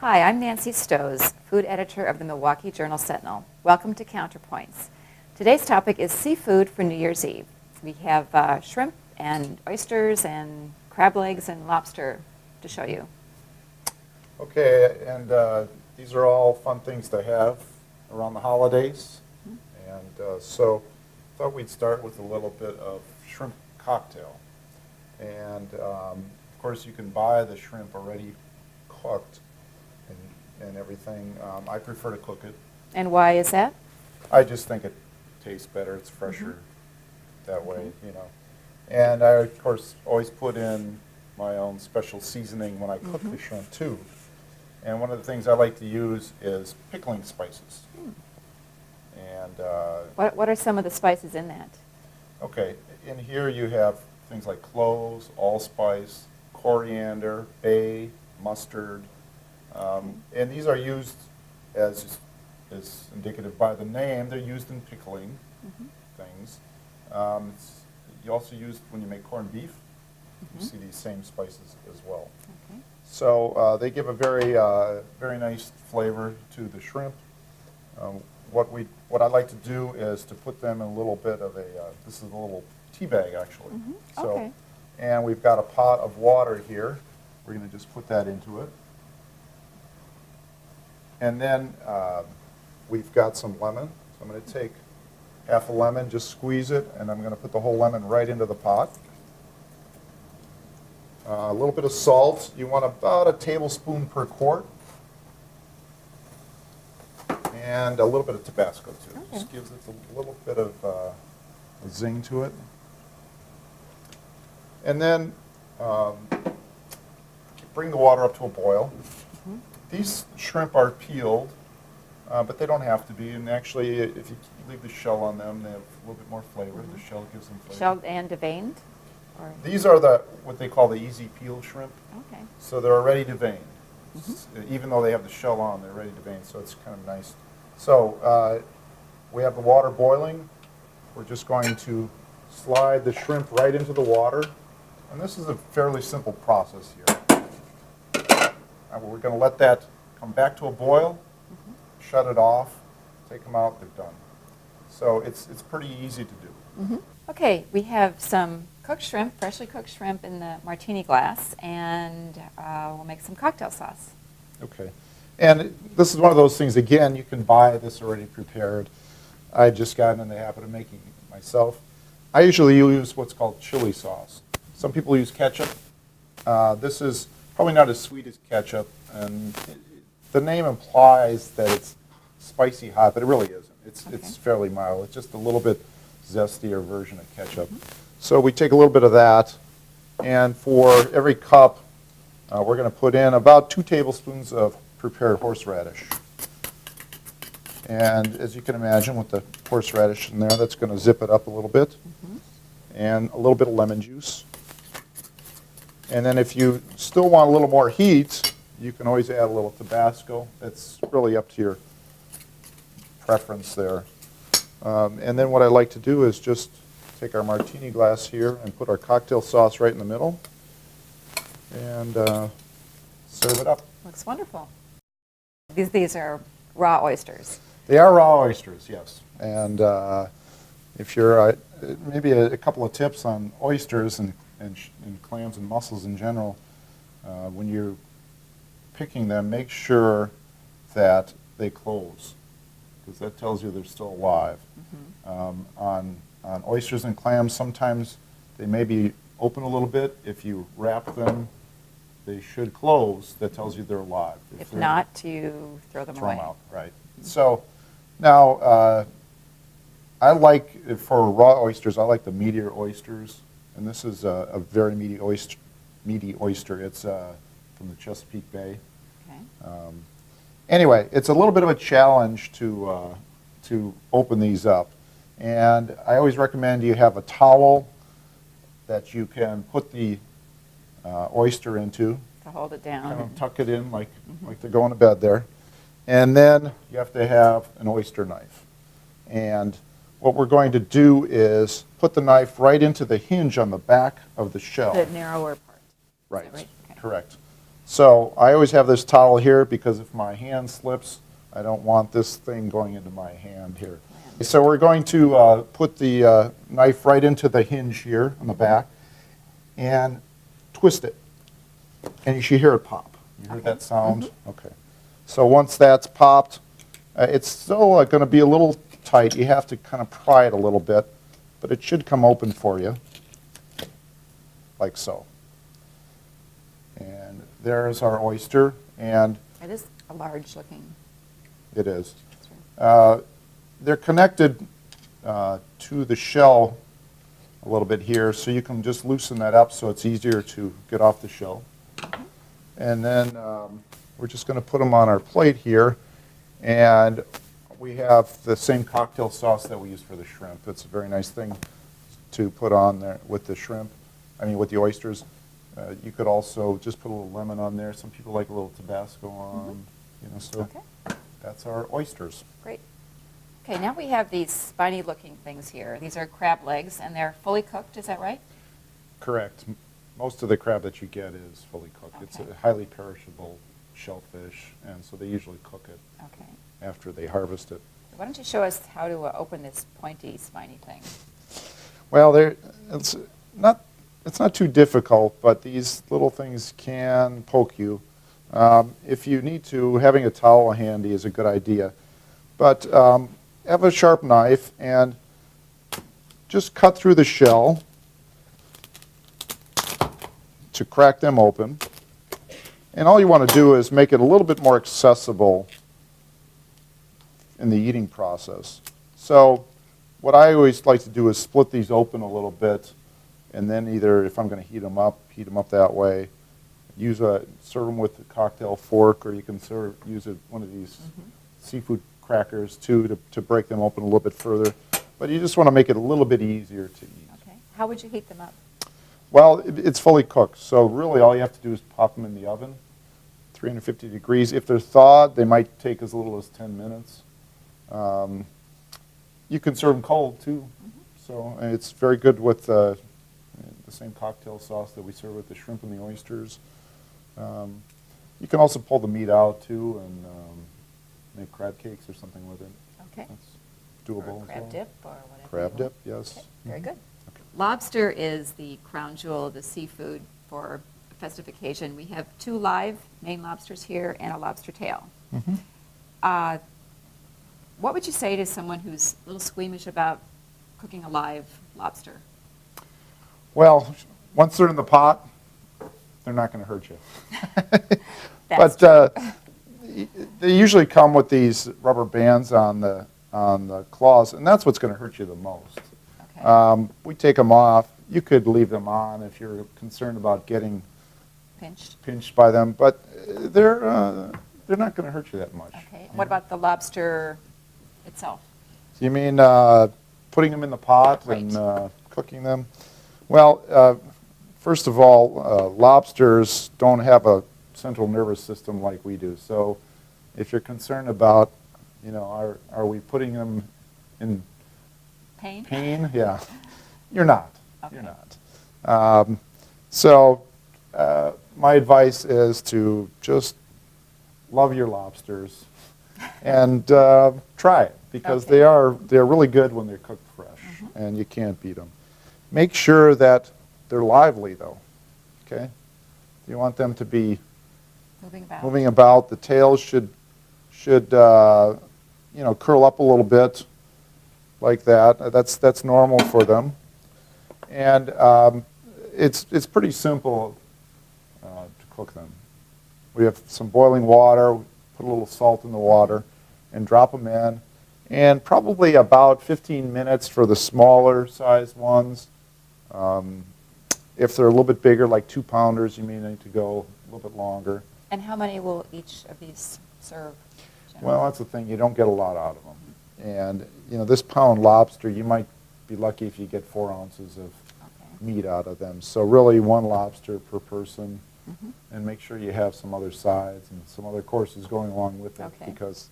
Hi, I'm Nancy Stowe, food editor of the Milwaukee Journal Sentinel. Welcome to Counterpoints. Today's topic is seafood for New Year's Eve. We have shrimp and oysters and crab legs and lobster to show you. Okay, and these are all fun things to have around the holidays. And so I thought we'd start with a little bit of shrimp cocktail. And of course you can buy the shrimp already cooked and everything. I prefer to cook it. And why is that? I just think it tastes better. It's fresher that way, you know. And I, of course, always put in my own special seasoning when I cook the shrimp, too. And one of the things I like to use is pickling spices. And What are some of the spices in that? okay, in here you have things like cloves, allspice, coriander, bay, mustard. And these are used as indicative by the name. They're used in pickling things. You also use when you make corned beef. You see these same spices as well. Okay. So they give a very nice flavor to the shrimp. What I like to do is to put them in a little bit of a. This is a little tea bag actually. So, Okay. and we've got a pot of water here. We're going to just put that into it. And then we've got some lemon. So I'm going to take half a lemon, just squeeze it, and I'm going to put the whole lemon right into the pot. A little bit of salt. You want about a tablespoon per quart. And a little bit of Tabasco, too. Okay. Just gives it a little bit of a zing to it. And then bring the water up to a boil. These shrimp are peeled, but they don't have to be. And actually, if you leave the shell on them, they have a little bit more flavor. The shell gives them flavor. Shelled and deveined? Or? These are what they call the easy peel shrimp. Okay. So they're already deveined. Even though they have the shell on, they're ready deveined, so it's kind of nice. So we have the water boiling. We're just going to slide the shrimp right into the water. And this is a fairly simple process here. We're going to let that come back to a boil, shut it off, take them out, they're done. So it's pretty easy to do. Okay, we have some cooked shrimp, freshly cooked shrimp in the martini glass, and we'll make some cocktail sauce. Okay. And this is one of those things, again, you can buy this already prepared. I just got in the habit of making it myself. I usually use what's called chili sauce. Some people use ketchup. This is probably not as sweet as ketchup, and the name implies that it's spicy hot, but it really isn't. It's fairly mild. It's just a little bit zestier version of ketchup. So we take a little bit of that, and for every cup, we're going to put in about 2 tablespoons of prepared horseradish. And as you can imagine, with the horseradish in there, that's going to zip it up a little bit. And a little bit of lemon juice. And then if you still want a little more heat, you can always add a little Tabasco. That's really up to your preference there. And then what I like to do is just take our martini glass here and put our cocktail sauce right in the middle and serve it up. Looks wonderful. These are raw oysters. They are raw oysters, yes. And if you're, maybe a couple of tips on oysters and clams and mussels in general, when you're picking them, make sure that they close, because that tells you they're still alive. On oysters and clams, sometimes they may be open a little bit. If you wrap them, they should close. That tells you they're alive. If not, you throw them away. Throw them out, right. So now, I like, for raw oysters, I like the meatier oysters. And this is a very meaty oyster. It's from the Chesapeake Bay. Okay. Anyway, it's a little bit of a challenge to open these up. And I always recommend you have a towel that you can put the oyster into. To hold it down. Kind of tuck it in like they're going to bed there. And then you have to have an oyster knife. And what we're going to do is put the knife right into the hinge on the back of the shell. The narrower part. Right, Is that right? Okay. correct. So I always have this towel here because if my hand slips, I don't want this thing going into my hand here. So we're going to put the knife right into the hinge here on the back and twist it. And you should hear it pop. You heard that sound? Okay. So once that's popped, it's still going to be a little tight. You have to kind of pry it a little bit, but it should come open for you, like so. And there's our oyster, and It is a large looking. it is. They're connected to the shell a little bit here, so you can just loosen that up so it's easier to get off the shell. And then we're just going to put them on our plate here, and we have the same cocktail sauce that we use for the shrimp. It's a very nice thing to put on there with the shrimp, with the oysters. You could also just put a little lemon on there. Some people like a little Tabasco on, so that's our oysters. Great. Okay, now we have these spiny looking things here. These are crab legs, and they're fully cooked, is that right? Correct. Most of the crab that you get is fully cooked. Okay. It's a highly perishable shellfish, and so they usually cook it Okay. after they harvest it. Why don't you show us how to open this pointy, spiny thing? Well, it's not too difficult, but these little things can poke you. If you need to, having a towel handy is a good idea. But have a sharp knife and just cut through the shell to crack them open. And all you want to do is make it a little bit more accessible in the eating process. So what I always like to do is split these open a little bit, and then either, if I'm going to heat them up that way. Serve them with a cocktail fork, or you can use one of these seafood crackers too to break them open a little bit further. But you just want to make it a little bit easier to eat. Okay. How would you heat them up? Well, it's fully cooked, so really all you have to do is pop them in the oven, 350 degrees. If they're thawed, they might take as little as 10 minutes. You can serve them cold too, so and it's very good with the same cocktail sauce that we serve with the shrimp and the oysters. You can also pull the meat out too and make crab cakes or something with it. Okay. That's doable. Or crab dip or whatever. Crab you want. dip, yes. Okay. Very good. Okay. Lobster is the crown jewel of the seafood for a festive occasion. We have 2 live Maine lobsters here and a lobster tail. What would you say to someone who's a little squeamish about cooking a live lobster? Well, once they're in the pot, they're not going to hurt you. That's But they usually come with these rubber bands on the claws, and that's what's going to hurt you the most. Okay. We take them off. You could leave them on if you're concerned about getting pinched by them, but they're not going to hurt you that much. Okay. What about the lobster itself? You mean putting them in the pot and cooking them? Well, first of all, lobsters don't have a central nervous system like we do. So if you're concerned about, are we putting them in pain? Yeah. You're not. Okay. You're not. So my advice is to just love your lobsters and try it, because they're really good when they're cooked fresh, and you can't beat them. Make sure that they're lively, though. Okay, you want them to be moving about. The tails should curl up a little bit, like that. That's normal for them, and it's pretty simple to cook them. We have some boiling water. Put a little salt in the water, and drop them in. And probably about 15 minutes for the smaller sized ones. If they're a little bit bigger, like 2-pounders, you may need to go a little bit longer. And how many will each of these serve? Well, that's the thing. You don't get a lot out of them. And, this pound lobster, you might be lucky if you get 4 ounces of meat out of them. So really 1 lobster per person. And make sure you have some other sides and some other courses going along with it, because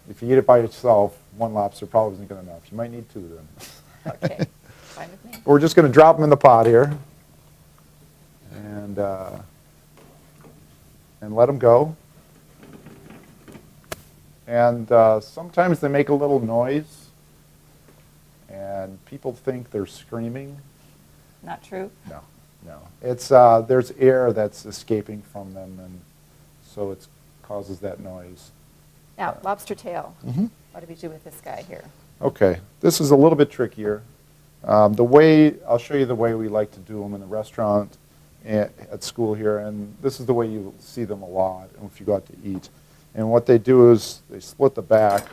if you eat it by itself, one lobster probably isn't good enough. You might need two then. Okay, fine with me. We're just going to drop them in the pot here and let them go. And sometimes they make a little noise, and people think they're screaming. Not true? No, no. It's there's air that's escaping from them, and so it causes that noise. Now, lobster tail. Mm-hmm. What do we do with this guy here? Okay, this is a little bit trickier. I'll show you the way we like to do them in the restaurant at school here, and this is the way you see them a lot if you go out to eat. And what they do is they split the back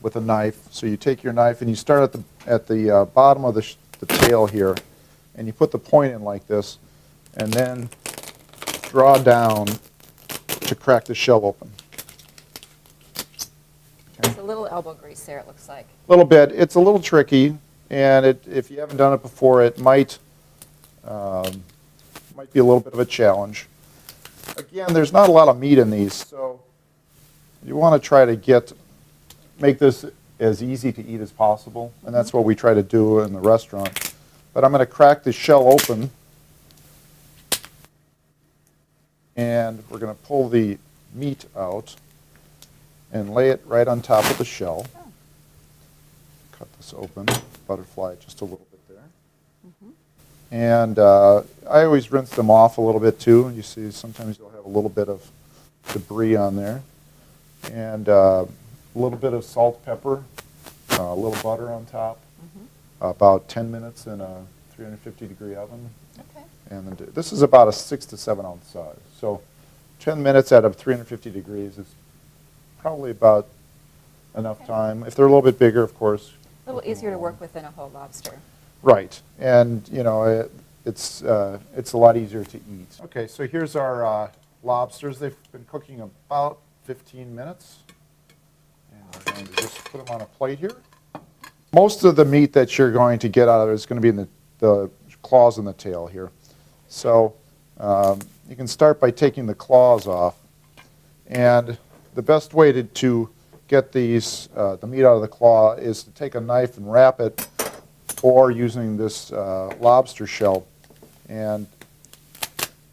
with a knife. So you take your knife and you start at the bottom of the tail here, and you put the point in like this, and then draw down to crack the shell open. It's a little elbow grease there, it looks like. A little bit. It's a little tricky, and if you haven't done it before, it might be a little bit of a challenge. Again, there's not a lot of meat in these, so you want to try to make this as easy to eat as possible, and that's what we try to do in the restaurant. But I'm going to crack the shell open, and we're going to pull the meat out and lay it right on top of the shell. Oh. Cut this open, butterfly it just a little bit there. Mm-hmm. And I always rinse them off a little bit too. You see sometimes you'll have a little bit of debris on there. And a little bit of salt, pepper, a little butter on top. Mm-hmm. About 10 minutes in a 350-degree oven. Okay. And then this is about a 6 to 7 ounce size. So 10 minutes at 350 degrees is probably about enough time. If they're a little bit bigger, of course. A little easier to work with than a whole lobster. Right, and you know it's a lot easier to eat. Okay, so here's our lobsters. They've been cooking about 15 minutes, and we're going to just put them on a plate here. Most of the meat that you're going to get out of it is going to be in the claws and the tail here. So you can start by taking the claws off, and the best way to get the meat out of the claw is to take a knife and wrap it, or using this lobster shell. And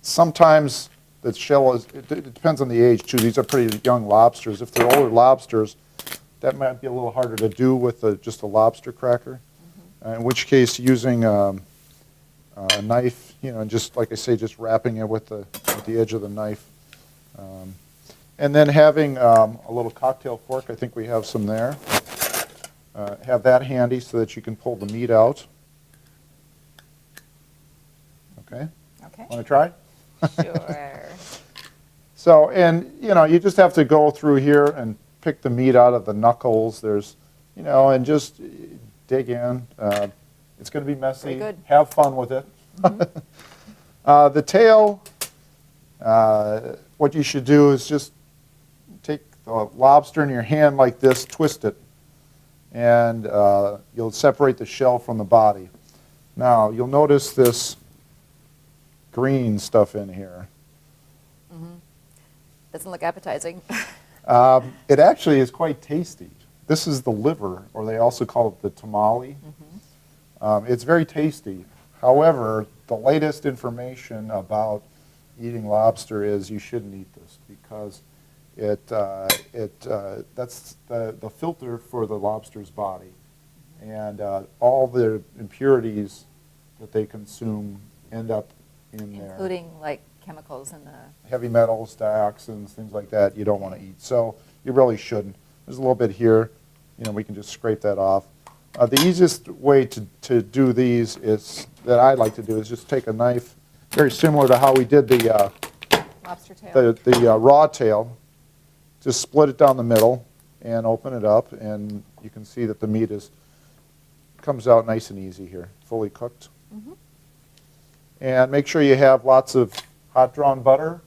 sometimes the shell it depends on the age too. These are pretty young lobsters. If they're older lobsters, that might be a little harder to do with just a lobster cracker. Mm-hmm. In which case, using a knife, and just like I say, just wrapping it with the edge of the knife. And then having a little cocktail fork. I think we have some there. Have that handy so that you can pull the meat out. Okay? Okay. Want to try? Sure. So, and you just have to go through here and pick the meat out of the knuckles. There's, and just dig in. It's going to be messy. Very good. Have fun with it. Mm-hmm. The tail, what you should do is just take the lobster in your hand like this, twist it, and you'll separate the shell from the body. Now, you'll notice this green stuff in here. Mm-hmm. Doesn't look appetizing. It actually is quite tasty. This is the liver, or they also call it the tamale. Mm-hmm. It's very tasty. However, the latest information about eating lobster is you shouldn't eat this because that's the filter for the lobster's body, and all the impurities that they consume end up in there, including like chemicals in the heavy metals, dioxins, things like that. You don't want to eat, so you really shouldn't. There's a little bit here. We can just scrape that off. The easiest way to do these that I like to do is just take a knife, very similar to how we did the lobster tail. the raw tail. Just split it down the middle and open it up, and you can see that the meat comes out nice and easy here, fully cooked. Mm-hmm. And make sure you have lots of hot drawn butter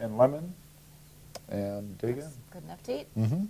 and lemon, and dig in. Good enough to eat. Mm-hmm.